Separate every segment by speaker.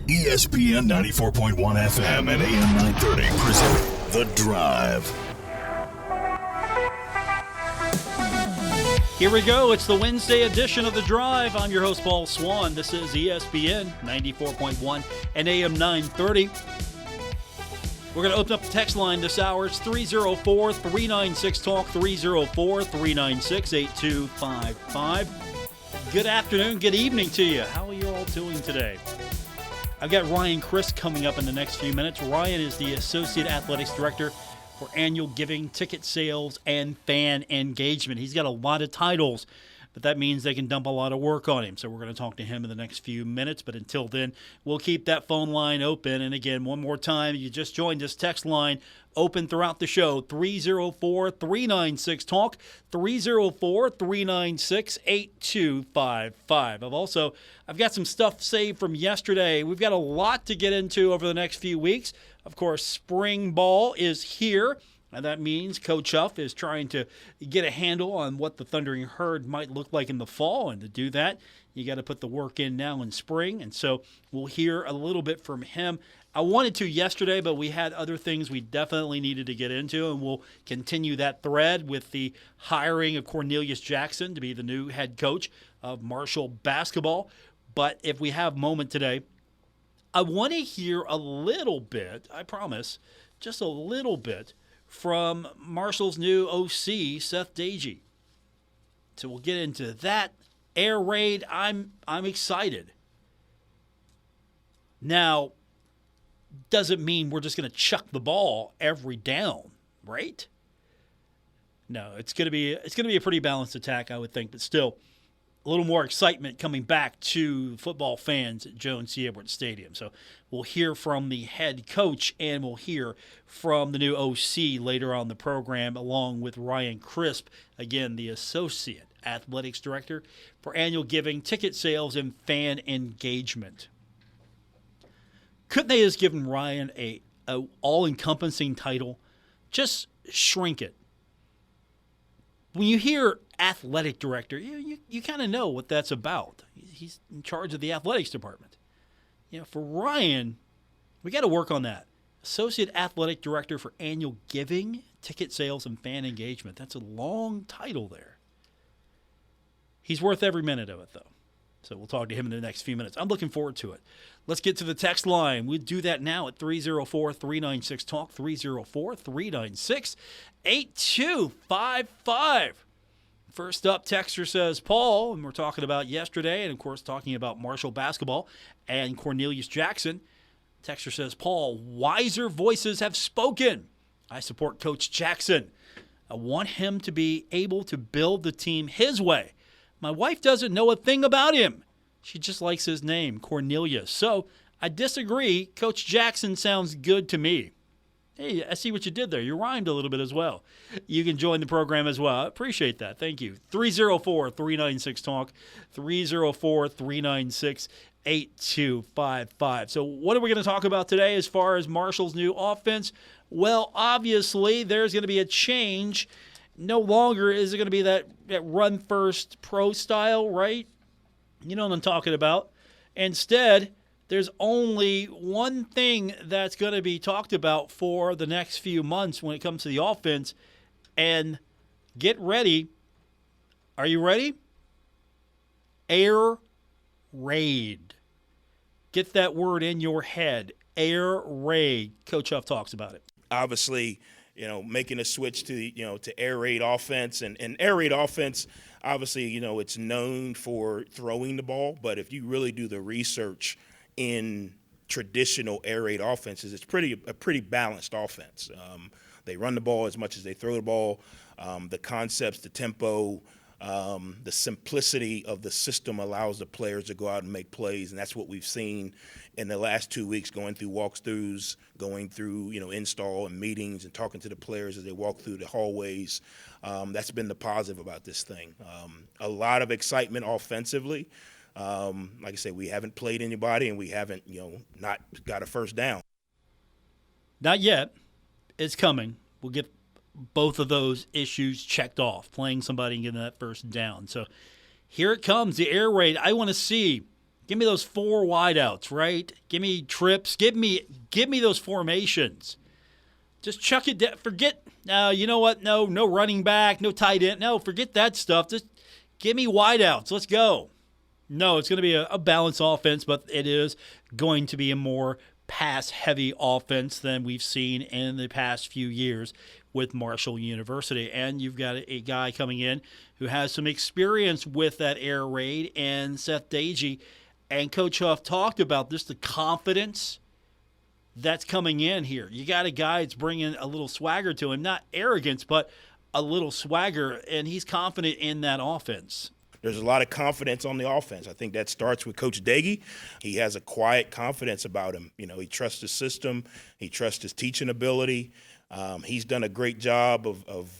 Speaker 1: ESPN 94.1 FM and AM 930 present The Drive.
Speaker 2: Here we go. It's the Wednesday edition of The Drive. I'm your host, Paul Swann. This is ESPN 94.1 and AM 930. We're going to open up the text line this hour. It's 304-396-TALK, 304-396-8255. Good afternoon, good evening to you. How are you all doing today? I've got Ryan Crisp coming up in the next few minutes. Ryan is the Associate Athletics Director for Annual Giving, Ticket Sales, and Fan Engagement. He's got a lot of titles, but that means they can dump a lot of work on him. So we're going to talk to him in the next few minutes. But until then, we'll keep that phone line open. And again, one more time, you just joined this text line open throughout the show, 304-396-TALK, 304-396-8255. I've got some stuff saved from yesterday. We've got a lot to get into over the next few weeks. Of course, spring ball is here. And that means Coach Huff is trying to get a handle on what the Thundering Herd might look like in the fall. And to do that, you got to put the work in now in spring. And so we'll hear a little bit from him. I wanted to yesterday, but we had other things we definitely needed to get into. And we'll continue that thread with the hiring of Cornelius Jackson to be the new head coach of Marshall basketball. But if we have a moment today, I want to hear a little bit, I promise, just a little bit, from Marshall's new OC, Seth Dagey. So we'll get into that air raid. I'm excited. Now, doesn't mean we're just going to chuck the ball every down, right? No, it's going to be a pretty balanced attack, I would think, but still a little more excitement coming back to football fans at Jones C. Edwards Stadium. So we'll hear from the head coach and we'll hear from the new OC later on in the program, along with Ryan Crisp, again, the Associate Athletics Director for Annual Giving, Ticket Sales, and Fan Engagement. Couldn't they have given Ryan a all-encompassing title? Just shrink it. When you hear athletic director, you kind of know what that's about. He's in charge of the athletics department. For Ryan, we got to work on that. Associate Athletic Director for Annual Giving, Ticket Sales, and Fan Engagement. That's a long title there. He's worth every minute of it, though. So we'll talk to him in the next few minutes. I'm looking forward to it. Let's get to the text line. We'll do that now at 304-396-TALK, 304-396-8255. First up, texter says, Paul, and we're talking about yesterday, and of course talking about Marshall basketball and Cornelius Jackson. Texter says, Paul, wiser voices have spoken. I support Coach Jackson. I want him to be able to build the team his way. My wife doesn't know a thing about him. She just likes his name, Cornelius. So I disagree. Coach Jackson sounds good to me. Hey, I see what you did there. You rhymed a little bit as well. You can join the program as well. I appreciate that. Thank you. 304-396-TALK, 304-396-8255. So what are we going to talk about today as far as Marshall's new offense? Well, obviously, there's going to be a change. No longer is it going to be that run-first pro style, right? You know what I'm talking about. Instead, there's only one thing that's going to be talked about for the next few months when it comes to the offense. And get ready. Are you ready? Air raid. Get that word in your head. Air raid. Coach Huff talks about it.
Speaker 3: Obviously, making a switch to, to air raid offense. And air raid offense, obviously, it's known for throwing the ball. But if you really do the research in traditional air raid offenses, it's a pretty balanced offense. They run the ball as much as they throw the ball. The concepts, the tempo, the simplicity of the system allows the players to go out and make plays, and that's what we've seen in the last 2 weeks, going through walkthroughs, going through install and meetings and talking to the players as they walk through the hallways. That's been the positive about this thing. A lot of excitement offensively. Like I said, we haven't played anybody, and we haven't, not got a first down.
Speaker 2: Not yet. It's coming. We'll get both of those issues checked off, playing somebody and getting that first down. So here it comes, the air raid. I want to see Give me those 4 wideouts, right? Give me trips. Give me those formations. Just chuck it down. Forget, you know what? No running back, no tight end. No, forget that stuff. Just give me wideouts. Let's go. No, it's going to be a balanced offense, but it is going to be a more pass-heavy offense than we've seen in the past few years with Marshall University. And you've got a guy coming in who has some experience with that air raid, and Seth Dagey. And Coach Huff talked about this, the confidence that's coming in here. You got a guy that's bringing a little swagger to him, not arrogance, but a little swagger, and he's confident in that offense.
Speaker 3: There's a lot of confidence on the offense. I think that starts with Coach Dagey. He has a quiet confidence about him. You know, he trusts his system. He trusts his teaching ability. He's done a great job of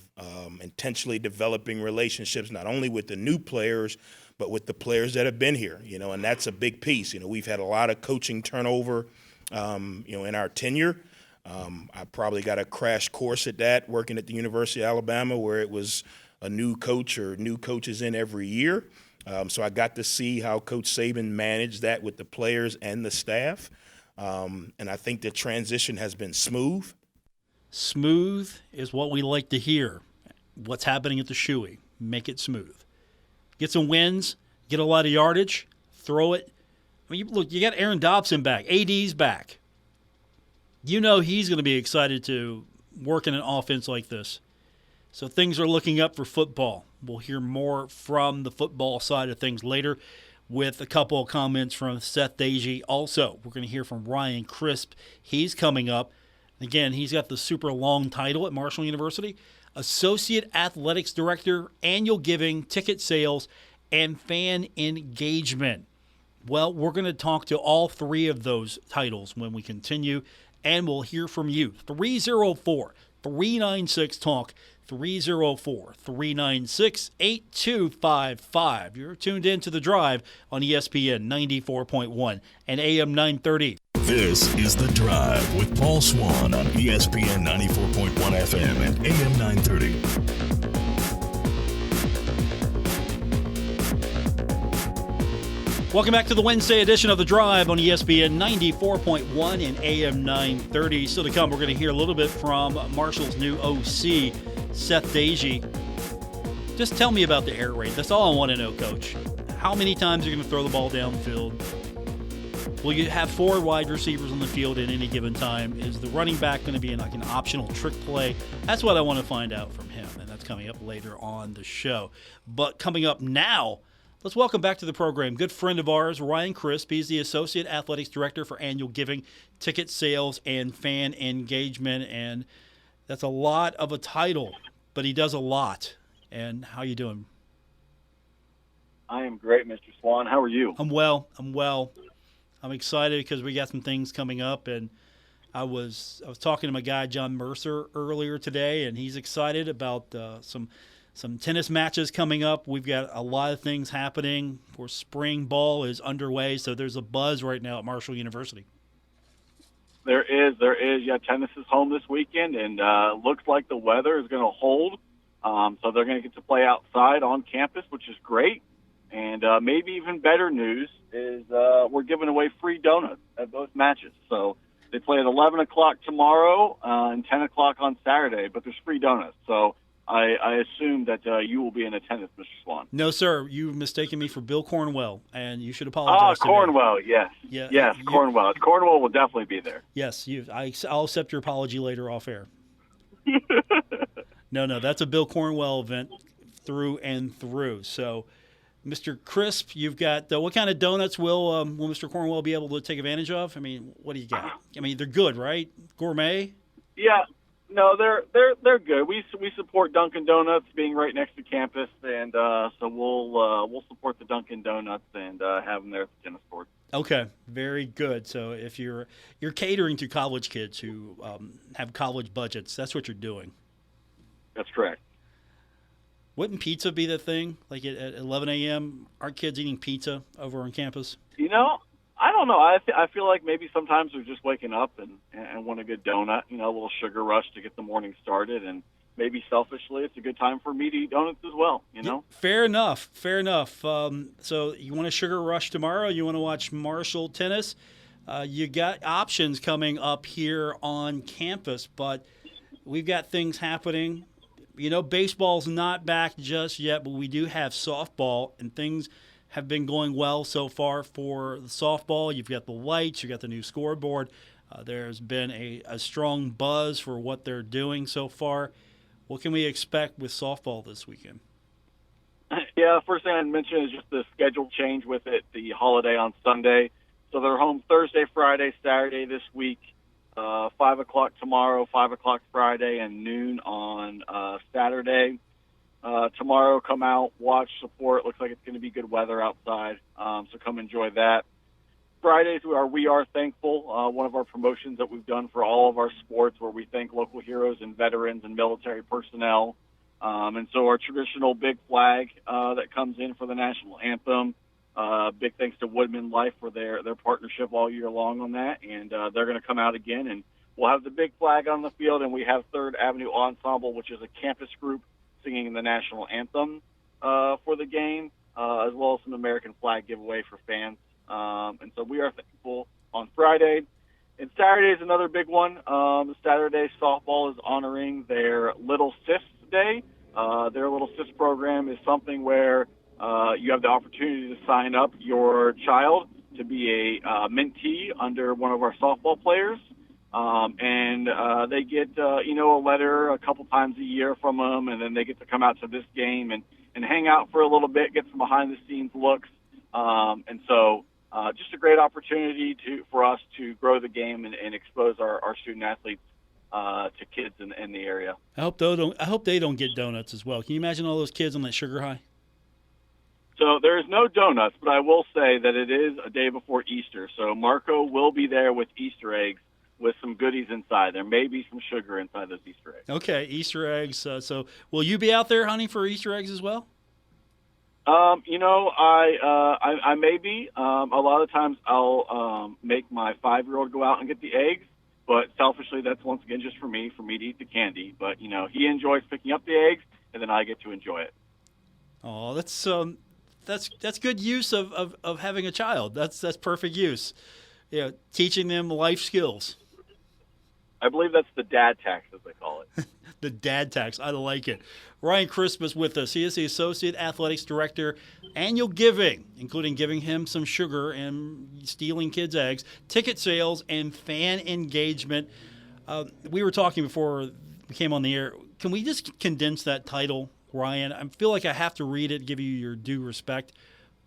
Speaker 3: intentionally developing relationships, not only with the new players, but with the players that have been here, you know, and that's a big piece. You know, we've had a lot of coaching turnover, in our tenure. I probably got a crash course at that working at the University of Alabama, where it was a new coach or new coaches in every year. So I got to see how Coach Saban managed that with the players and the staff. And I think the transition has been smooth.
Speaker 2: Smooth is what we like to hear. What's happening at the Shoey. Make it smooth. Get some wins, get a lot of yardage, throw it. I mean, look, you got Aaron Dobson back. AD's back. You know he's going to be excited to work in an offense like this. So things are looking up for football. We'll hear more from the football side of things later with a couple of comments from Seth Dagey. Also, we're going to hear from Ryan Crisp. He's coming up. Again, he's got the super long title at Marshall University. Associate Athletics Director, Annual Giving, Ticket Sales, and Fan Engagement. Well, we're going to talk to all 3 of those titles when we continue, and we'll hear from you. 304-396-TALK, 304-396-8255. You're tuned in to The Drive on ESPN 94.1 and AM 930.
Speaker 1: This is The Drive with Paul Swann on ESPN 94.1 FM and AM 930.
Speaker 2: Welcome back to the Wednesday edition of The Drive on ESPN 94.1 and AM 930. Still to come, we're going to hear a little bit from Marshall's new OC, Seth Dagey. Just tell me about the air raid. That's all I want to know, Coach. How many times are you going to throw the ball downfield? Will you have 4 wide receivers on the field at any given time? Is the running back going to be like an optional trick play? That's what I want to find out from him, and that's coming up later on the show. But coming up now, let's welcome back to the program good friend of ours, Ryan Crisp. He's the Associate Athletics Director for Annual Giving, Ticket Sales, and Fan Engagement, and that's a lot of a title, but he does a lot. And how you doing?
Speaker 4: I am great, Mr. Swann. How are you?
Speaker 2: I'm well. I'm excited because we got some things coming up, and I was talking to my guy John Mercer earlier today, and he's excited about some tennis matches coming up. We've got a lot of things happening. For spring ball is underway, so there's a buzz right now at Marshall University.
Speaker 4: There is. Yeah, tennis is home this weekend, and looks like the weather is going to hold. So they're going to get to play outside on campus, which is great. And maybe even better news is we're giving away free donuts at both matches. So they play at 11 o'clock tomorrow and 10 o'clock on Saturday, but there's free donuts. So I assume that you will be in attendance, Mr. Swann.
Speaker 2: No, sir. You've mistaken me for Bill Cornwell, and you should apologize to me.
Speaker 4: Cornwell, yes.
Speaker 2: Yeah,
Speaker 4: yes, Cornwell. Cornwell will definitely be there.
Speaker 2: Yes, I'll accept your apology later off air. No, that's a Bill Cornwell event through and through. So, Mr. Crisp, you've got what kind of donuts will Mr. Cornwell be able to take advantage of? I mean, what do you got? I mean, they're good, right? Gourmet?
Speaker 4: Yeah. No, they're good. We support Dunkin' Donuts being right next to campus, and so we'll support the Dunkin' Donuts and have them there at the tennis court.
Speaker 2: Okay, very good. So if you're catering to college kids who have college budgets, that's what you're doing.
Speaker 4: That's correct.
Speaker 2: Wouldn't pizza be the thing? Like at 11 a.m., aren't kids eating pizza over on campus?
Speaker 4: You know, I don't know. I feel like maybe sometimes they're just waking up and want a good donut, a little sugar rush to get the morning started. And maybe selfishly, it's a good time for me to eat donuts as well, you know?
Speaker 2: Fair enough. Fair enough. So you want a sugar rush tomorrow? You want to watch Marshall tennis? You got options coming up here on campus, but we've got things happening. You know, baseball's not back just yet, but we do have softball, and things have been going well so far for the softball. You've got the lights, you've got the new scoreboard. There's been a strong buzz for what they're doing so far. What can we expect with softball this weekend?
Speaker 4: Yeah, first thing I'd mention is just the schedule change with it, the holiday on Sunday. So they're home Thursday, Friday, Saturday this week, 5 o'clock tomorrow, 5 o'clock Friday, and noon on Saturday. Tomorrow, come out, watch, support. Looks like it's going to be good weather outside, so come enjoy that. Fridays, we are thankful. One of our promotions that we've done for all of our sports, where we thank local heroes and veterans and military personnel. And so our traditional big flag that comes in for the national anthem. Big thanks to Woodman Life for their partnership all year long on that. And they're going to come out again, and we'll have the big flag on the field, and we have Third Avenue Ensemble, which is a campus group singing the national anthem for the game, as well as some American flag giveaway for fans. And so we are thankful on Friday. And Saturday is another big one. Saturday, softball is honoring their Little Sis Day. Their Little Sis program is something where you have the opportunity to sign up your child to be a mentee under one of our softball players. And they get, a letter a couple times a year from them, and then they get to come out to this game and hang out for a little bit, get some behind-the-scenes looks. And so just a great opportunity for us to grow the game and expose our student-athletes to kids in the area.
Speaker 2: I hope they don't get donuts as well. Can you imagine all those kids on that sugar high?
Speaker 4: So there is no donuts, but I will say that it is a day before Easter. So Marco will be there with Easter eggs with some goodies inside. There may be some sugar inside those Easter eggs.
Speaker 2: Okay, Easter eggs. So will you be out there hunting for Easter eggs as well?
Speaker 4: I may be. A lot of times I'll make my 5-year-old go out and get the eggs, but selfishly that's once again just for me to eat the candy. But, he enjoys picking up the eggs, and then I get to enjoy it.
Speaker 2: Oh, that's good use of having a child. That's perfect use. Yeah, teaching them life skills.
Speaker 4: I believe that's the dad tax, as they call it.
Speaker 2: The dad tax. I like it. Ryan Crispus with us. He is the Associate Athletics Director, Annual Giving, including giving him some sugar and stealing kids' eggs, ticket sales, and fan engagement. We were talking before we came on the air. Can we just condense that title, Ryan? I feel like I have to read it, give you your due respect.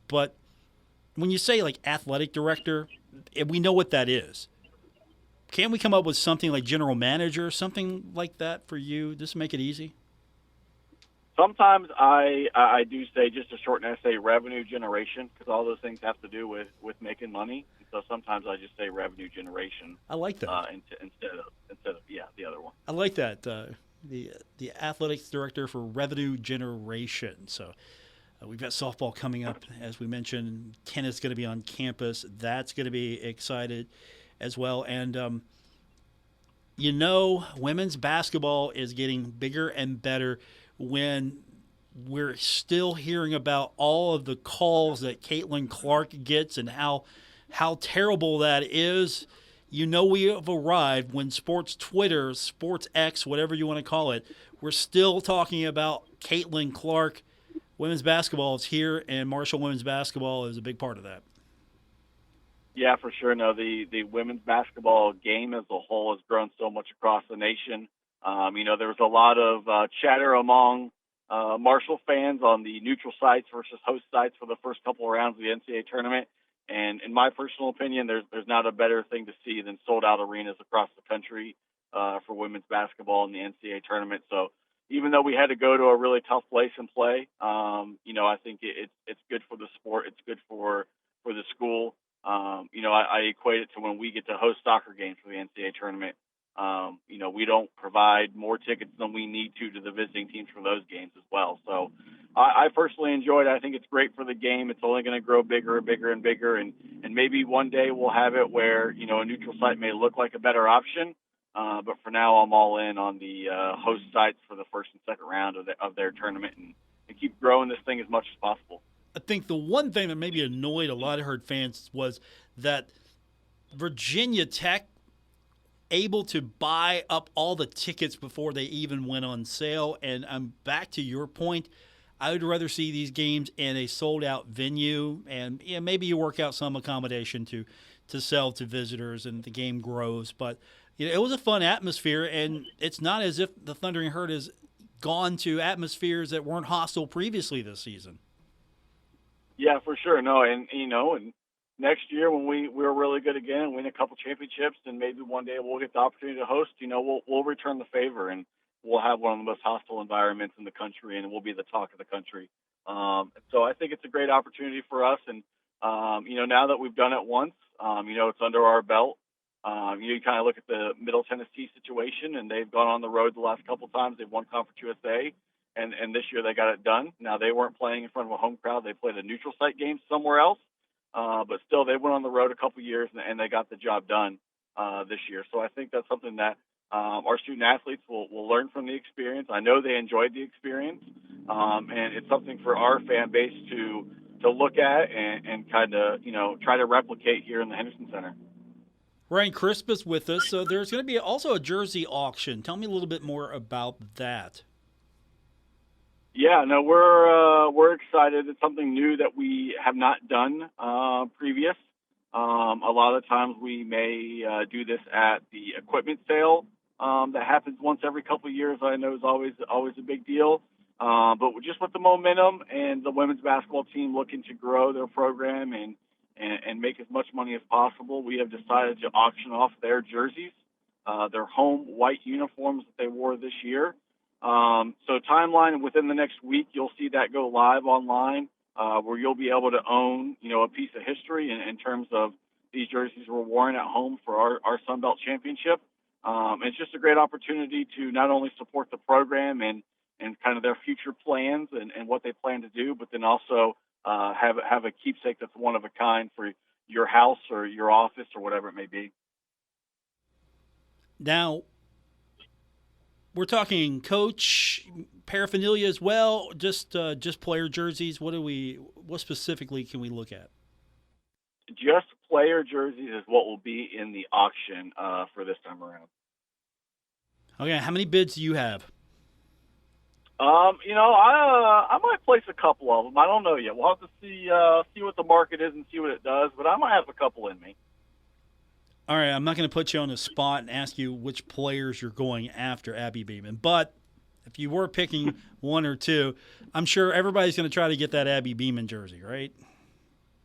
Speaker 2: But when you say like athletic director, we know what that is. Can't we come up with something like general manager, something like that for you, just to make it easy?
Speaker 4: Sometimes I do say, just to shorten it, I say revenue generation, because all those things have to do with making money. So sometimes I just say revenue generation.
Speaker 2: I like that.
Speaker 4: Instead of the other one.
Speaker 2: I like that. The athletics director for revenue generation. So we've got softball coming up, as we mentioned. Tennis is going to be on campus. That's going to be excited as well. And, women's basketball is getting bigger and better when we're still hearing about all of the calls that Caitlin Clark gets and how terrible that is. We have arrived when sports Twitter, sports X, whatever you want to call it, we're still talking about Caitlin Clark. Women's basketball is here, and Marshall women's basketball is a big part of that.
Speaker 4: Yeah, for sure. No, the women's basketball game as a whole has grown so much across the nation. There was a lot of chatter among Marshall fans on the neutral sites versus host sites for the first couple of rounds of the NCAA tournament. And in my personal opinion, there's not a better thing to see than sold-out arenas across the country for women's basketball in the NCAA tournament. So even though we had to go to a really tough place and play, I think it's good for the sport. It's good for the school. I equate it to when we get to host soccer games for the NCAA tournament. We don't provide more tickets than we need to the visiting teams for those games as well. So I personally enjoyed it. I think it's great for the game. It's only going to grow bigger and bigger and bigger. And maybe one day we'll have it where, a neutral site may look like a better option. But for now, I'm all in on the host sites for the first and second round of their tournament, and keep growing this thing as much as possible.
Speaker 2: I think the one thing that maybe annoyed a lot of Herd fans was that Virginia Tech able to buy up all the tickets before they even went on sale. And I'm back to your point. I would rather see these games in a sold-out venue, and maybe you work out some accommodation to sell to visitors, and the game grows. But it was a fun atmosphere, and it's not as if the Thundering Herd has gone to atmospheres that weren't hostile previously this season.
Speaker 4: Yeah, for sure. No, and next year when we're really good again, win a couple championships, and maybe one day we'll get the opportunity to host. We'll return the favor, and we'll have one of the most hostile environments in the country, and we'll be the talk of the country. So I think it's a great opportunity for us, and now that we've done it once, it's under our belt. You kind of look at the Middle Tennessee situation, and they've gone on the road the last couple times. They've won Conference USA. And this year they got it done. Now, they weren't playing in front of a home crowd. They played a neutral site game somewhere else. But still, they went on the road a couple years, and they got the job done this year. So I think that's something that our student athletes will learn from the experience. I know they enjoyed the experience. And it's something for our fan base to look at and kind of, try to replicate here in the Henderson Center.
Speaker 2: Ryan Crisp is with us. So there's going to be also a jersey auction. Tell me a little bit more about that.
Speaker 4: Yeah, no, we're excited. It's something new that we have not done previous. A lot of times we may do this at the equipment sale that happens once every couple of years. I know is always a big deal. But just with the momentum and the women's basketball team looking to grow their program and make as much money as possible, we have decided to auction off their jerseys, their home white uniforms that they wore this year. So timeline, within the next week, you'll see that go live online, where you'll be able to own, a piece of history in terms of these jerseys were worn at home for our Sun Belt championship. It's just a great opportunity to not only support the program and kind of their future plans and what they plan to do, but then also have a keepsake that's one of a kind for your house or your office or whatever it may be.
Speaker 2: Now, we're talking coach paraphernalia as well, just player jerseys. What specifically can we look at?
Speaker 4: Just player jerseys is what will be in the auction for this time around.
Speaker 2: Okay, how many bids do you have?
Speaker 4: I might place a couple of them. I don't know yet. We'll have to see what the market is and see what it does, but I might have a couple in me.
Speaker 2: All right, I'm not going to put you on the spot and ask you which players you're going after, Abby Beeman. But if you were picking one or two, I'm sure everybody's going to try to get that Abby Beeman jersey, right?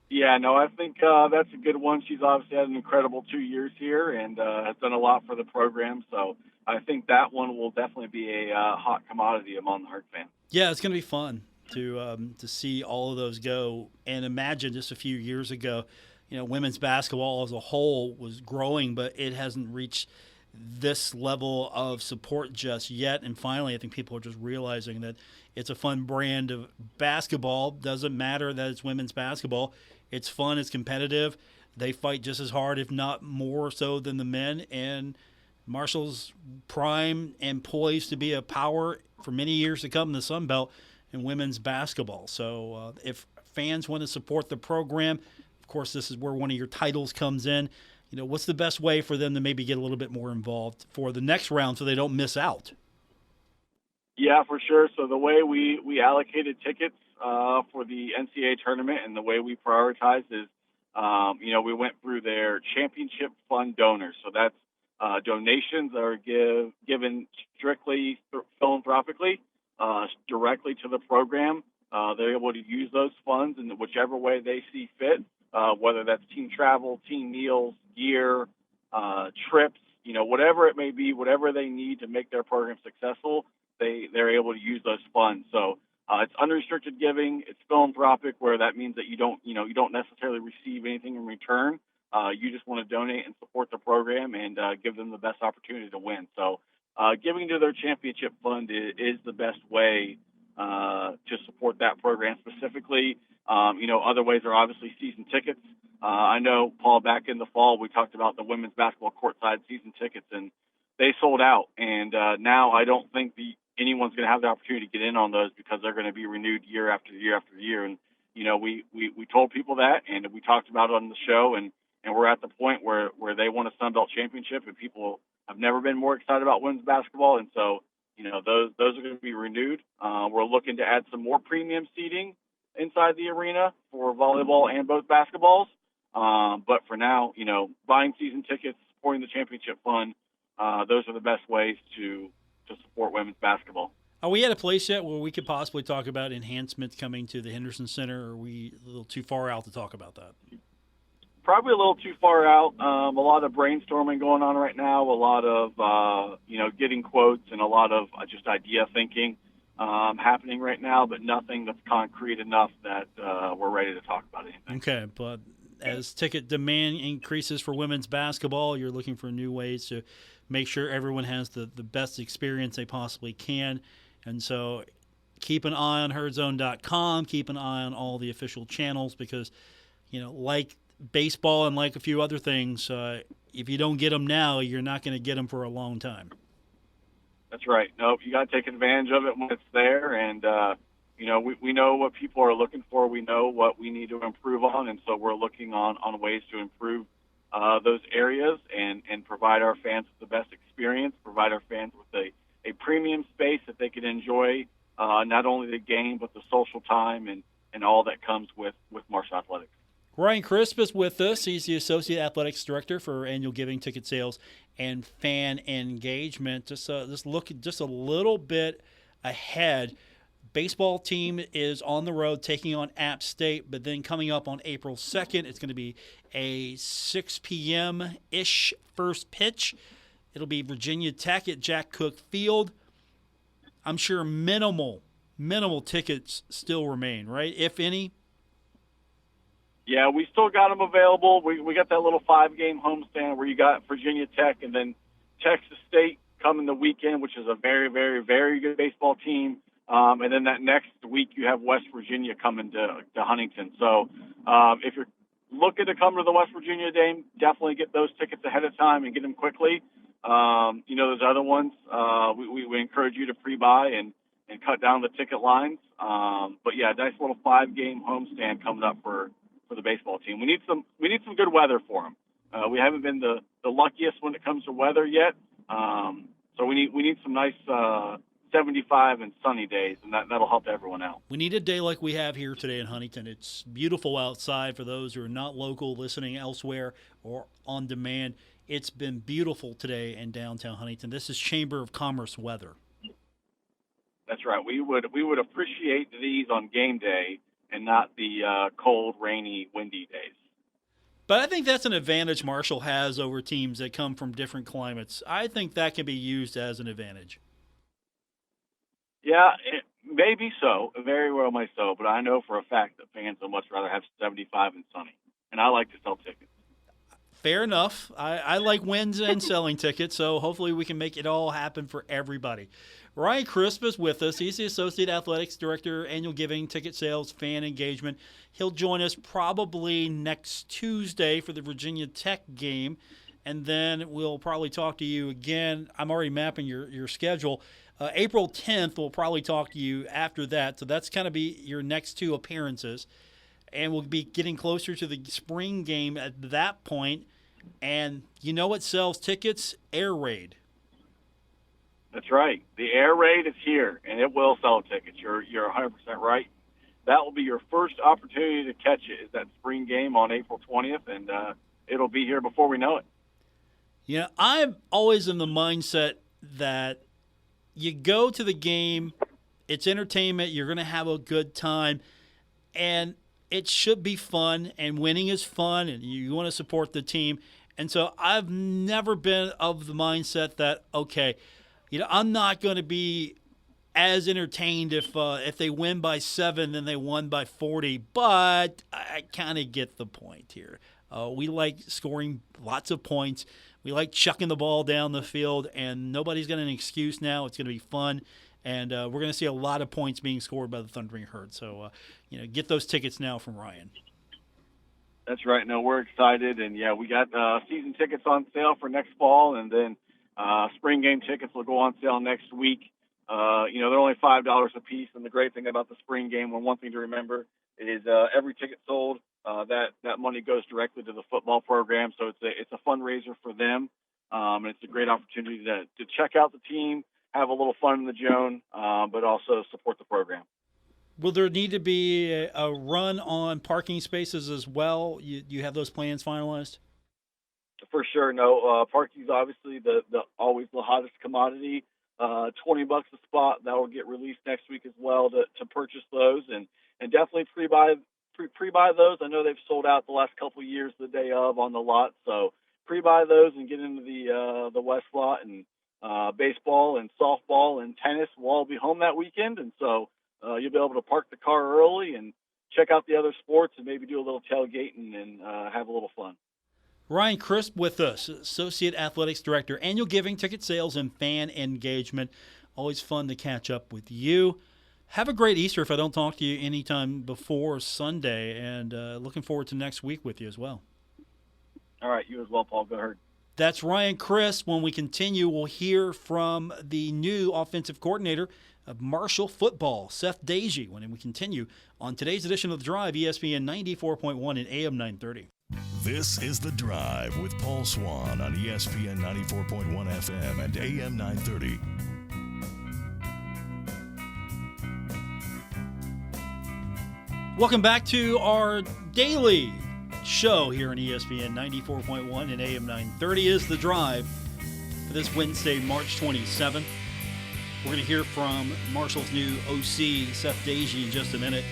Speaker 4: Yeah, no, I think that's a good one. She's obviously had an incredible 2 years here and has done a lot for the program. So I think that one will definitely be a hot commodity among the Herd fans.
Speaker 2: Yeah, it's going to be fun to see all of those go. And imagine just a few years ago, women's basketball as a whole was growing, but it hasn't reached this level of support just yet. And finally, I think people are just realizing that it's a fun brand of basketball. Doesn't matter that it's women's basketball. It's fun. It's competitive. They fight just as hard, if not more so, than the men. And Marshall's prime and poised to be a power for many years to come in the Sun Belt in women's basketball. So if fans want to support the program, of course, this is where one of your titles comes in. What's the best way for them to maybe get a little bit more involved for the next round so they don't miss out?
Speaker 4: Yeah, for sure. So the way we allocated tickets for the NCAA tournament and the way we prioritized is, we went through their championship fund donors. So that's donations that are given strictly philanthropically directly to the program. They're able to use those funds in whichever way they see fit, whether that's team travel, team meals, gear, trips, whatever it may be, whatever they need to make their program successful, they're able to use those funds. So it's unrestricted giving. It's philanthropic, where that means that you don't necessarily receive anything in return. You just want to donate and support the program and give them the best opportunity to win. So giving to their championship fund is the best way to support that program specifically. Other ways are obviously season tickets. I know, Paul, back in the fall, we talked about the women's basketball courtside season tickets, and they sold out, and now I don't think anyone's going to have the opportunity to get in on those because they're going to be renewed year after year after year. And we told people that, and we talked about it on the show, and we're at the point where they want a Sun Belt championship, and people have never been more excited about women's basketball, and so those are going to be renewed. We're looking to add some more premium seating inside the arena for volleyball and both basketballs. But for now, buying season tickets, supporting the championship fund, those are the best ways to support women's basketball.
Speaker 2: Are we at a place yet where we could possibly talk about enhancements coming to the Henderson Center, or are we a little too far out to talk about that?
Speaker 4: Probably a little too far out. A lot of brainstorming going on right now, a lot of, getting quotes and a lot of just idea thinking happening right now, but nothing that's concrete enough that we're ready to talk about anything.
Speaker 2: Okay, but as ticket demand increases for women's basketball, you're looking for new ways to make sure everyone has the best experience they possibly can. And so keep an eye on herdzone.com, keep an eye on all the official channels because, like baseball and like a few other things, if you don't get them now, you're not going to get them for a long time.
Speaker 4: That's right. Nope, you got to take advantage of it when it's there. And, we know what people are looking for. We know what we need to improve on. And so we're looking on ways to improve those areas and provide our fans with the best experience, provide our fans with a premium space that they can enjoy not only the game but the social time and all that comes with Marshall Athletics.
Speaker 2: Ryan Crisp is with us. He's the Associate Athletics Director for Annual Giving, Ticket Sales, and Fan Engagement. Just look just a little bit ahead. Baseball team is on the road taking on App State, but then coming up on April 2nd, it's going to be a 6 p.m.-ish first pitch. It'll be Virginia Tech at Jack Cook Field. I'm sure minimal tickets still remain, right, if any?
Speaker 4: Yeah, we still got them available. We got that little 5-game homestand where you got Virginia Tech and then Texas State coming the weekend, which is a very, very, very good baseball team. And then that next week you have West Virginia coming to Huntington. So if you're looking to come to the West Virginia game, definitely get those tickets ahead of time and get them quickly. Those other ones, we encourage you to pre-buy and cut down the ticket lines. But yeah, nice little 5-game homestand coming up for the baseball team. We need some good weather for them. We haven't been the luckiest when it comes to weather yet. So we need some nice 75 and sunny days, and that'll help everyone out.
Speaker 2: We need a day like we have here today in Huntington. It's beautiful outside for those who are not local, listening elsewhere or on demand. It's been beautiful today in downtown Huntington. This is Chamber of Commerce weather.
Speaker 4: That's right. We would appreciate these on game day and not the cold, rainy, windy days.
Speaker 2: But I think that's an advantage Marshall has over teams that come from different climates. I think that can be used as an advantage.
Speaker 4: Yeah, maybe so. Very well may so. But I know for a fact that fans would much rather have 75 and sunny. And I like to sell tickets.
Speaker 2: Fair enough. I like wins and selling tickets, so hopefully we can make it all happen for everybody. Ryan Crisp is with us. He's the Associate Athletics Director, Annual Giving, Ticket Sales, Fan Engagement. He'll join us probably next Tuesday for the Virginia Tech game, and then we'll probably talk to you again. I'm already mapping your schedule. April 10th, we'll probably talk to you after that, so that's going to be your next 2 appearances. And we'll be getting closer to the spring game at that point. And you know what sells tickets? Air Raid.
Speaker 4: That's right. The Air Raid is here, and it will sell tickets. You're 100% right. That will be your first opportunity to catch it, is that spring game on April 20th, and it'll be here before we know it.
Speaker 2: I'm always in the mindset that you go to the game, it's entertainment, you're going to have a good time, and it should be fun, and winning is fun, and you want to support the team. And so I've never been of the mindset that, okay, I'm not going to be as entertained if they win by 7 than they won by 40, but I kind of get the point here. We like scoring lots of points. We like chucking the ball down the field, and nobody's got an excuse now. It's going to be fun. And we're going to see a lot of points being scored by the Thundering Herd. So, get those tickets now from Ryan.
Speaker 4: That's right. No, we're excited. And, yeah, we got season tickets on sale for next fall. And then Spring game tickets will go on sale next week. They're only $5 a piece. And the great thing about the spring game, one thing to remember is every ticket sold, that money goes directly to the football program. So it's a fundraiser for them. And it's a great opportunity to check out the team, have a little fun in the Joan, but also support the program.
Speaker 2: Will there need to be a run on parking spaces as well? You have those plans finalized?
Speaker 4: For sure, no. Parking's obviously the always the hottest commodity. $20 a spot that will get released next week as well to purchase those, and definitely pre-buy those. I know they've sold out the last couple of years the day of on the lot, so pre-buy those and get into the West lot. And baseball and softball and tennis will all be home that weekend, and so you'll be able to park the car early and check out the other sports and maybe do a little tailgating and have a little fun.
Speaker 2: Ryan Crisp with us, Associate Athletics Director, Annual Giving, Ticket Sales, and Fan Engagement. Always fun to catch up with you. Have a great Easter if I don't talk to you anytime before Sunday, and looking forward to next week with you as well.
Speaker 4: All right, you as well, Paul. Go ahead.
Speaker 2: That's Ryan Crisp. When we continue, we'll hear from the new offensive coordinator of Marshall football, Seth Dagey, when we continue on today's edition of The Drive, ESPN 94.1 and AM 930.
Speaker 1: This is The Drive with Paul Swann on ESPN 94.1 FM and AM 930.
Speaker 2: Welcome back to our daily show here on ESPN 94.1 and AM 930 is The Drive for this Wednesday, March 27th. We're going to hear from Marshall's new OC, Seth Dagey, in just a minute.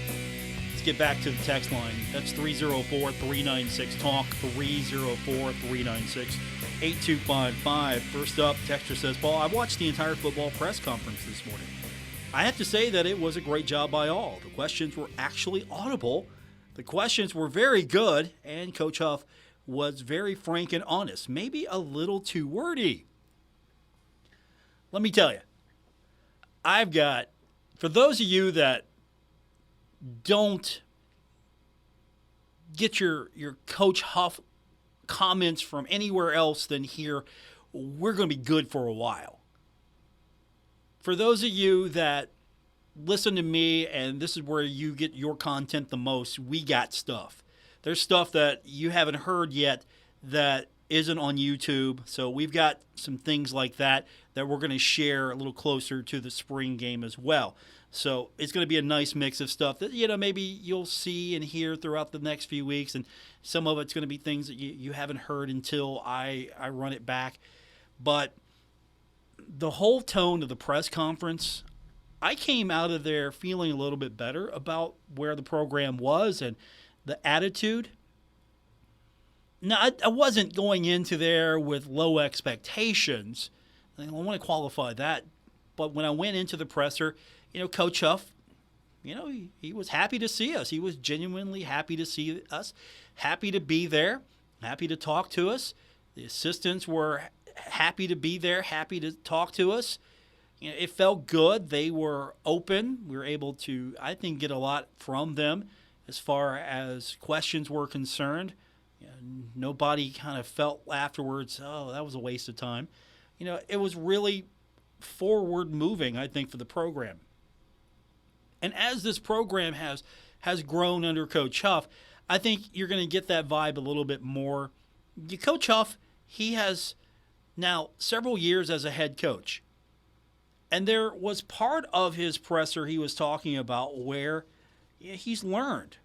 Speaker 2: Let's get back to the text line. That's 304-396-TALK, 304-396-8255. First up, texter says, Paul, I watched the entire football press conference this morning. I have to say that it was a great job by all. The questions were actually audible. The questions were very good, and Coach Huff was very frank and honest. Maybe a little too wordy. Let me tell you, I've got, for those of you that don't get your Coach Huff comments from anywhere else than here, we're going to be good for a while. For those of you that listen to me, and this is where you get your content the most, we got stuff. There's stuff that you haven't heard yet that isn't on YouTube. So we've got some things like that we're going to share a little closer to the spring game as well. So it's going to be a nice mix of stuff that, maybe you'll see and hear throughout the next few weeks. And some of it's going to be things that you haven't heard until I run it back. But the whole tone of the press conference, I came out of there feeling a little bit better about where the program was and the attitude. Now, I wasn't going into there with low expectations. I want to qualify that. But when I went into the presser, Coach Huff, he was happy to see us. He was genuinely happy to see us, happy to be there, happy to talk to us. The assistants were happy to be there, happy to talk to us. It felt good. They were open. We were able to, I think, get a lot from them as far as questions were concerned. Nobody kind of felt afterwards, oh, that was a waste of time. It was really forward moving, I think, for the program. And as this program has grown under Coach Huff, I think you're going to get that vibe a little bit more. Coach Huff, he has now several years as a head coach. And there was part of his presser he was talking about where he's learned.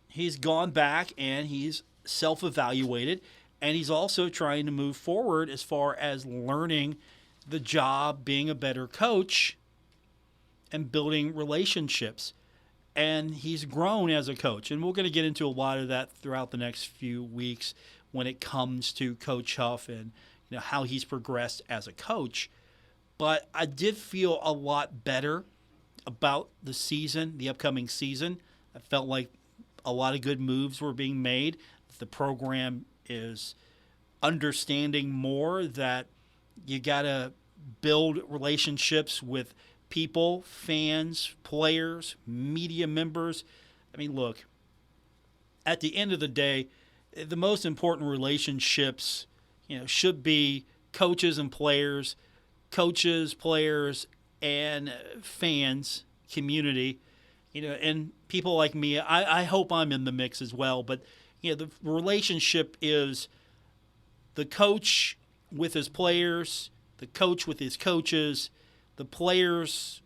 Speaker 2: He's gone back and he's self-evaluated, and he's also trying to move forward as far as learning the job, being a better coach, and building relationships. And he's grown as a coach. And we're going to get into a lot of that throughout the next few weeks when it comes to Coach Huff and how he's progressed as a coach. But I did feel a lot better about the season, the upcoming season. I felt like a lot of good moves were being made. The program is understanding more that you got to build relationships with people, fans, players, media members. I mean, look, at the end of the day, the most important relationships, should be coaches and players, and fans, community, and people like me. I hope I'm in the mix as well. But the relationship is the coach with his players, the coach with his coaches, the players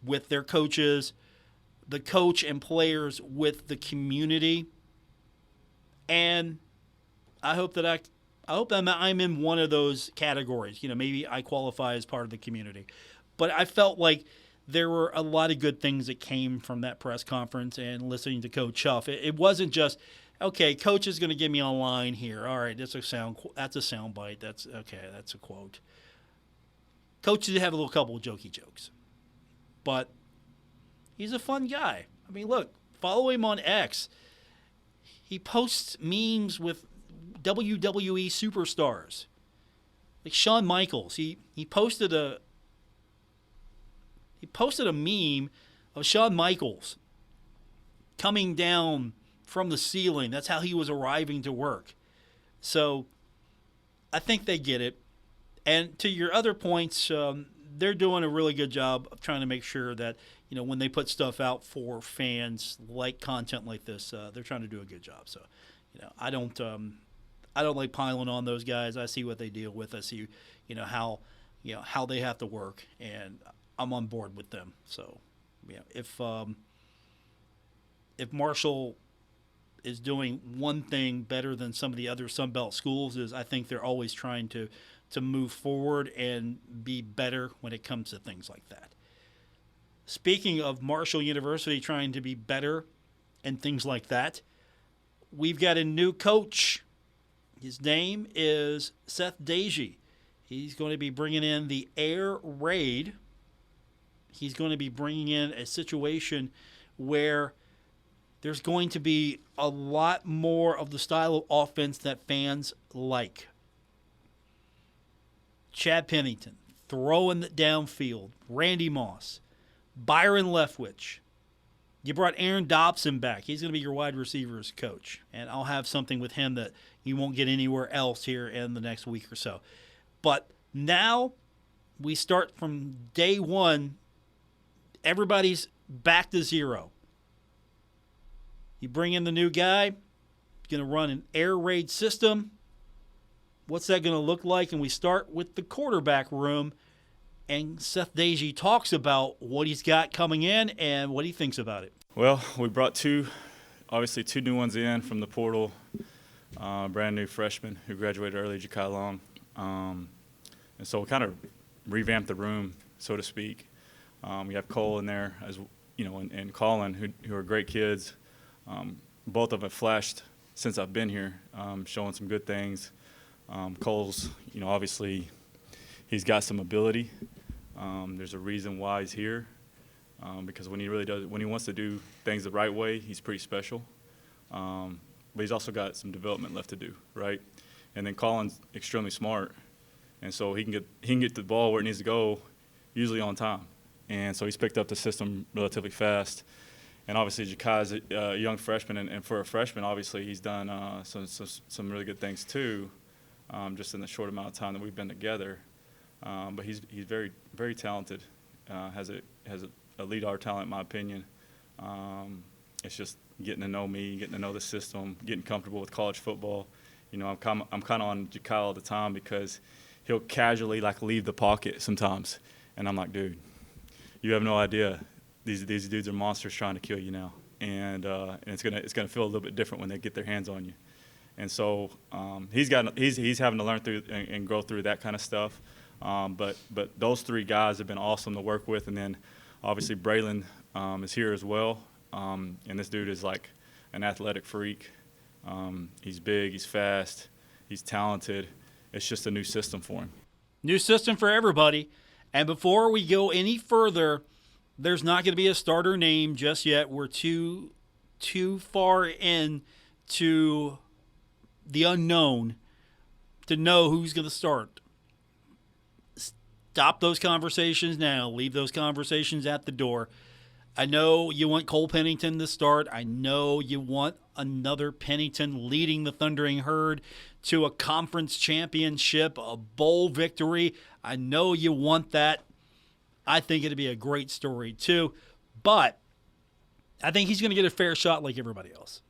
Speaker 2: with their coaches, the coach and players with the community. And I hope that I'm in one of those categories. Maybe I qualify as part of the community. But I felt like there were a lot of good things that came from that press conference and listening to Coach Huff. It wasn't just, okay, Coach is going to give me a line here. All right, that's a sound bite. That's a quote. Coach did have a couple of jokey jokes. But he's a fun guy. I mean, look, follow him on X. He posts memes with WWE superstars. Like Shawn Michaels. He posted a meme of Shawn Michaels coming down from the ceiling. That's how he was arriving to work. So I think they get it. And to your other points, they're doing a really good job of trying to make sure that, when they put stuff out for fans, like content like this, they're trying to do a good job. So, I don't like piling on those guys. I see what they deal with. I see, how they have to work, and I'm on board with them. So, if Marshall is doing one thing better than some of the other Sunbelt schools, is I think they're always trying to move forward and be better when it comes to things like that. Speaking of Marshall University trying to be better and things like that, we've got a new coach. His name is Seth Dagey. He's going to be bringing in the air raid. He's going to be bringing in a situation where there's going to be a lot more of the style of offense that fans like. Chad Pennington throwing it downfield. Randy Moss. Byron Leftwich. You brought Aaron Dobson back. He's going to be your wide receivers coach. And I'll have something with him that you won't get anywhere else here in the next week or so. But now we start from day one. Everybody's back to zero. You bring in the new guy. Going to run an air raid system. What's that going to look like? And we start with the quarterback room. And Seth Dagey talks about what he's got coming in and what he thinks about it.
Speaker 5: Well, we brought two new ones in from the portal, brand new freshmen who graduated early, Ja'Kai Long. And so we kind of revamped the room, so to speak. We have Cole in there, as and Colin, who are great kids. Both of them have flashed since I've been here, showing some good things. Cole's, obviously he's got some ability. There's a reason why he's here, because when he wants to do things the right way, he's pretty special. But he's also got some development left to do, right? And then Colin's extremely smart, and so he can get the ball where it needs to go, usually on time. And so he's picked up the system relatively fast. And obviously Ja'Kai's a young freshman, and for a freshman, obviously he's done some really good things too, just in the short amount of time that we've been together. But he's very, very talented. Has a lead our talent, in my opinion. It's just getting to know me, getting to know the system, getting comfortable with college football. I'm kind of on Ja'Kai all the time because he'll casually leave the pocket sometimes, and I'm like, dude, you have no idea. These dudes are monsters trying to kill you now, and it's gonna feel a little bit different when they get their hands on you. And so he's having to learn through and grow through that kind of stuff. But those three guys have been awesome to work with, and then obviously Braylon is here as well. And this dude is like an athletic freak. He's big, he's fast, he's talented. It's just a new system for him.
Speaker 2: New system for everybody. And before we go any further, there's not going to be a starter name just yet. We're too far in to the unknown to know who's going to start. Stop those conversations now. Leave those conversations at the door. I know you want Cole Pennington to start. I know you want another Pennington leading the Thundering Herd to a conference championship, a bowl victory. I know you want that. I think it'd be a great story too. But I think he's going to get a fair shot like everybody else.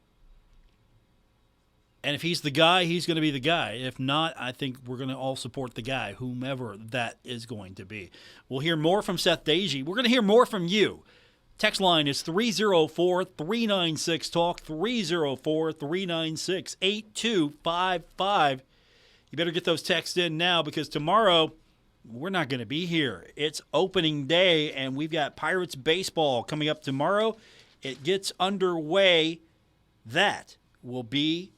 Speaker 2: And if he's the guy, he's going to be the guy. If not, I think we're going to all support the guy, whomever that is going to be. We'll hear more from Seth Dagey. We're going to hear more from you. Text line is 304-396-TALK, 304-396-8255. You better get those texts in now because tomorrow we're not going to be here. It's opening day, and we've got Pirates baseball coming up tomorrow. It gets underway. That will be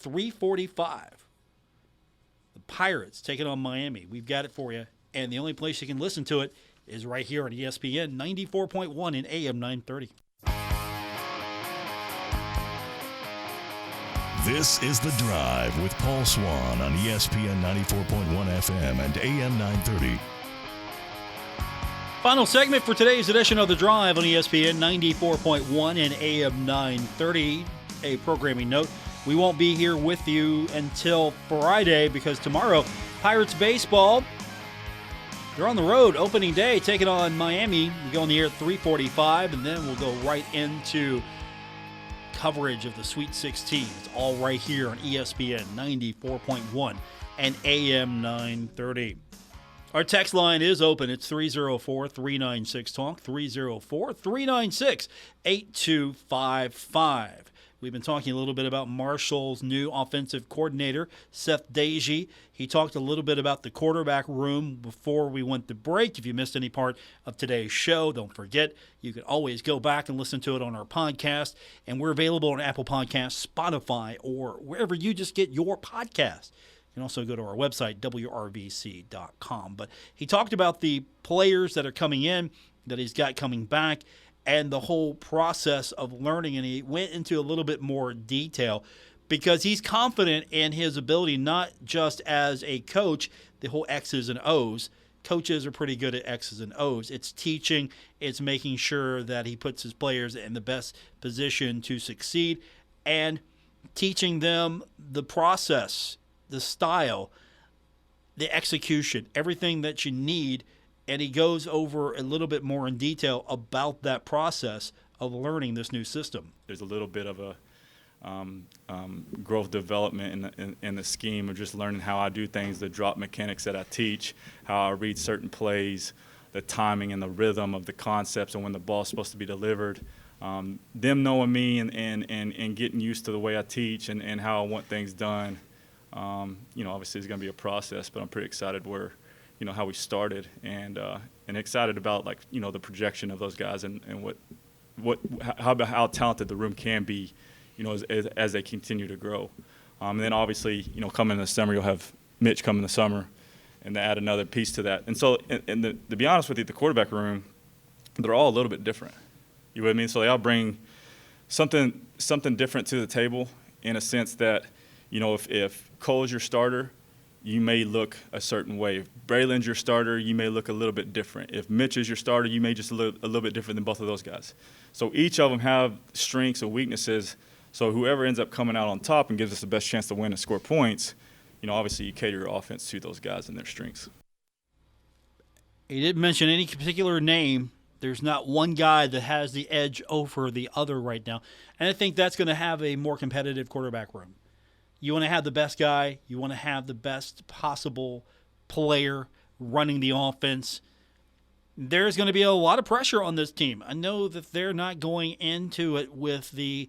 Speaker 2: 3:45. The Pirates taking on Miami. We've got it for you, and the only place you can listen to it is right here on ESPN 94.1 and AM 930.
Speaker 1: This is The Drive with Paul Swann on ESPN 94.1 FM and AM 930.
Speaker 2: Final segment for today's edition of The Drive on ESPN 94.1 and AM 930. A programming note, we won't be here with you until Friday because tomorrow, Pirates baseball, they're on the road, opening day, taking on Miami. We go on the air at 3:45, and then we'll go right into coverage of the Sweet 16. It's all right here on ESPN 94.1 and AM 930. Our text line is open. It's 304-396-TALK, 304-396-8255. We've been talking a little bit about Marshall's new offensive coordinator, Seth Dagey. He talked a little bit about the quarterback room before we went to break. If you missed any part of today's show, don't forget, you can always go back and listen to it on our podcast. And we're available on Apple Podcasts, Spotify, or wherever you just get your podcast. You can also go to our website, wrvc.com. But he talked about the players that are coming in, that he's got coming back, and the whole process of learning. And he went into a little bit more detail because he's confident in his ability, not just as a coach, the whole X's and O's. Coaches are pretty good at X's and O's. It's teaching. It's making sure that he puts his players in the best position to succeed and teaching them the process, the style, the execution, everything that you need. And he goes over a little bit more in detail about that process of learning this new system.
Speaker 5: There's a little bit of a growth development in the scheme of just learning how I do things, the drop mechanics that I teach, how I read certain plays, the timing and the rhythm of the concepts and when the ball's supposed to be delivered. Them knowing me and getting used to the way I teach and how I want things done. Obviously it's going to be a process, but I'm pretty excited how we started and excited about the projection of those guys and how talented the room can be, as they continue to grow. And then obviously, coming in the summer, you'll have Mitch come in the summer and to add another piece to that. And so, to be honest with you, the quarterback room, they're all a little bit different. You know what I mean? So they all bring something different to the table in a sense that, if Cole's your starter, you may look a certain way. If Braylon's your starter, you may look a little bit different. If Mitch is your starter, you may just look a little bit different than both of those guys. So each of them have strengths and weaknesses. So whoever ends up coming out on top and gives us the best chance to win and score points, obviously you cater your offense to those guys and their strengths.
Speaker 2: He didn't mention any particular name. There's not one guy that has the edge over the other right now. And I think that's going to have a more competitive quarterback room. You want to have the best guy. You want to have the best possible player running the offense. There's going to be a lot of pressure on this team. I know that they're not going into it with the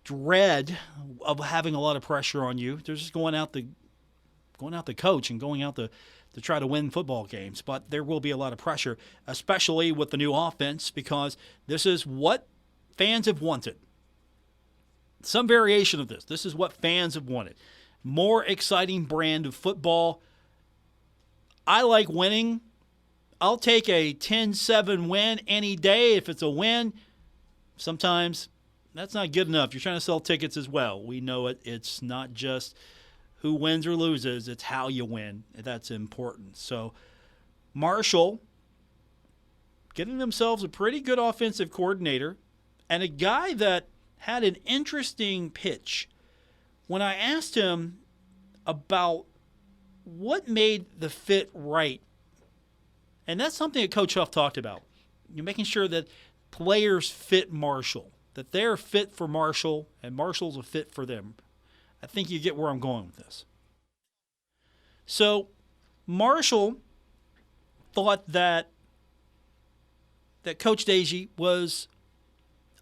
Speaker 2: dread of having a lot of pressure on you. They're just going out the coach and going out to try to win football games. But there will be a lot of pressure, especially with the new offense, because this is what fans have wanted. Some variation of this. This is what fans have wanted. More exciting brand of football. I like winning. I'll take a 10-7 win any day if it's a win. Sometimes that's not good enough. You're trying to sell tickets as well. We know it. It's not just who wins or loses. It's how you win. That's important. So Marshall getting themselves a pretty good offensive coordinator and a guy that had an interesting pitch. When I asked him about what made the fit right, and that's something that Coach Huff talked about. You're making sure that players fit Marshall, that they're fit for Marshall, and Marshall's a fit for them. I think you get where I'm going with this. So Marshall thought that Coach Deji was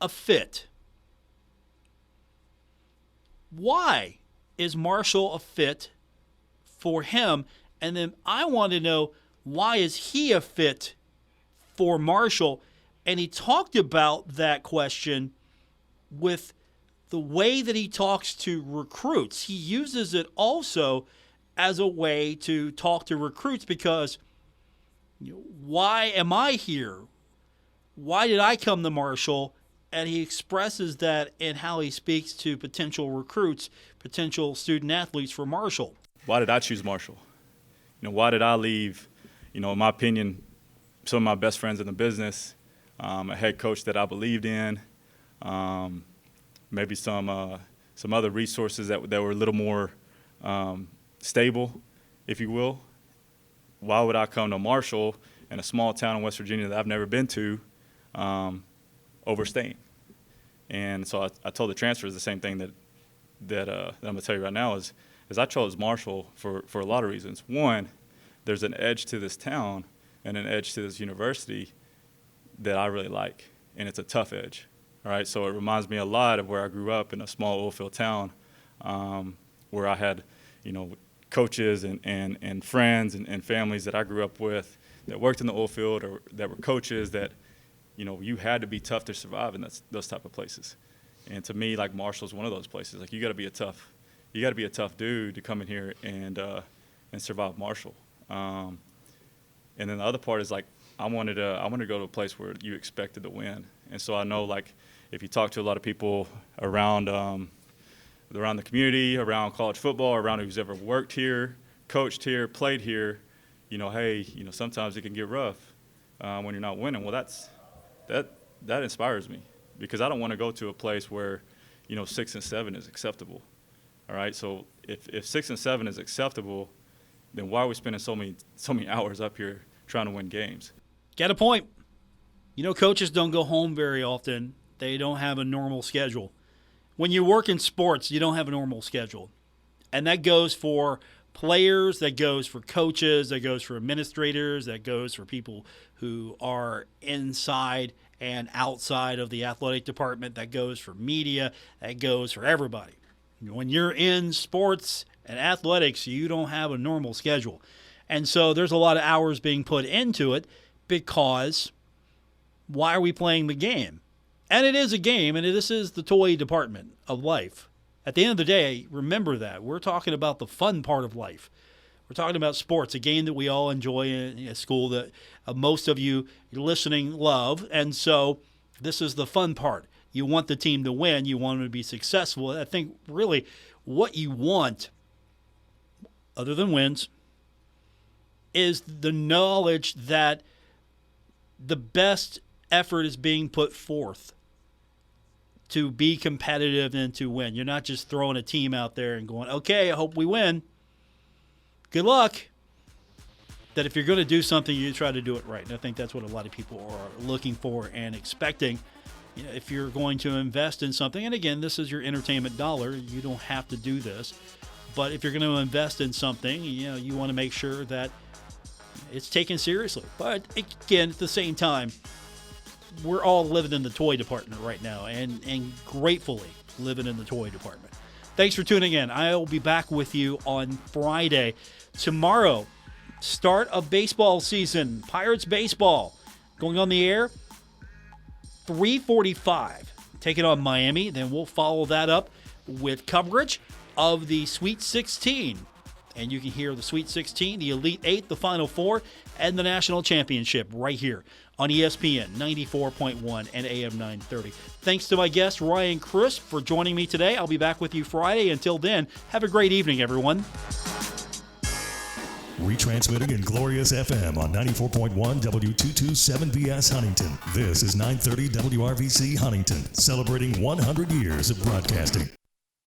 Speaker 2: a fit. Why is Marshall a fit for him? And then I want to know, why is he a fit for Marshall? And he talked about that question with the way that he talks to recruits. He uses it also as a way to talk to recruits because, why am I here? Why did I come to Marshall? And he expresses that in how he speaks to potential recruits, potential student athletes for Marshall.
Speaker 5: Why did I choose Marshall? Why did I leave, in my opinion, some of my best friends in the business, a head coach that I believed in, maybe some other resources that were a little more stable, if you will. Why would I come to Marshall in a small town in West Virginia that I've never been to, over staying? And so I told the transfers the same thing that I'm going to tell you right now is I chose Marshall for a lot of reasons. One, there's an edge to this town and an edge to this university that I really like, and it's a tough edge. All right, so it reminds me a lot of where I grew up in a small oil field town, where I had, coaches and friends and families that I grew up with that worked in the oil field or that were coaches that, you had to be tough to survive in those type of places. And to me, like, Marshall's one of those places. Like, you got to be a tough dude to come in here and survive Marshall. And then the other part is, like, I wanted to go to a place where you expected to win. And so I know, like, if you talk to a lot of people around the community, around college football, around who's ever worked here, coached here, played here, hey, sometimes it can get rough when you're not winning. Well, that inspires me, because I don't want to go to a place where, 6 and 7 is acceptable. All right, so if 6 and 7 is acceptable, then why are we spending so many hours up here trying to win games?
Speaker 2: Got a point. Coaches don't go home very often. They don't have a normal schedule. When you work in sports, you don't have a normal schedule. And that goes for players, that goes for coaches, that goes for administrators, that goes for people who are inside and outside of the athletic department, that goes for media, that goes for everybody. When you're in sports and athletics, you don't have a normal schedule. And so there's a lot of hours being put into it, because why are we playing the game? And it is a game, and this is the toy department of life. At the end of the day, remember that. We're talking about the fun part of life. We're talking about sports, a game that we all enjoy in a school that most of you listening love. And so this is the fun part. You want the team to win. You want them to be successful. I think really what you want, other than wins, is the knowledge that the best effort is being put forth to be competitive and to win. You're not just throwing a team out there and going, okay, I hope we win. Good luck. That if you're going to do something, you try to do it right. And I think that's what a lot of people are looking for and expecting. If you're going to invest in something, and again, this is your entertainment dollar, you don't have to do this. But if you're going to invest in something, you want to make sure that it's taken seriously. But again, at the same time, we're all living in the toy department right now, and gratefully living in the toy department. Thanks for tuning in. I will be back with you on Friday. Tomorrow, start of baseball season, Pirates baseball, going on the air, 3:45, taking on Miami. Then we'll follow that up with coverage of the Sweet 16. And you can hear the Sweet 16, the Elite 8, the Final Four, and the National Championship right here on ESPN 94.1 and AM 930. Thanks to my guest, Ryan Crisp, for joining me today. I'll be back with you Friday. Until then, have a great evening, everyone.
Speaker 1: Retransmitting in glorious FM on 94.1 W227BS Huntington. This is 930 WRVC Huntington, celebrating 100 years of broadcasting.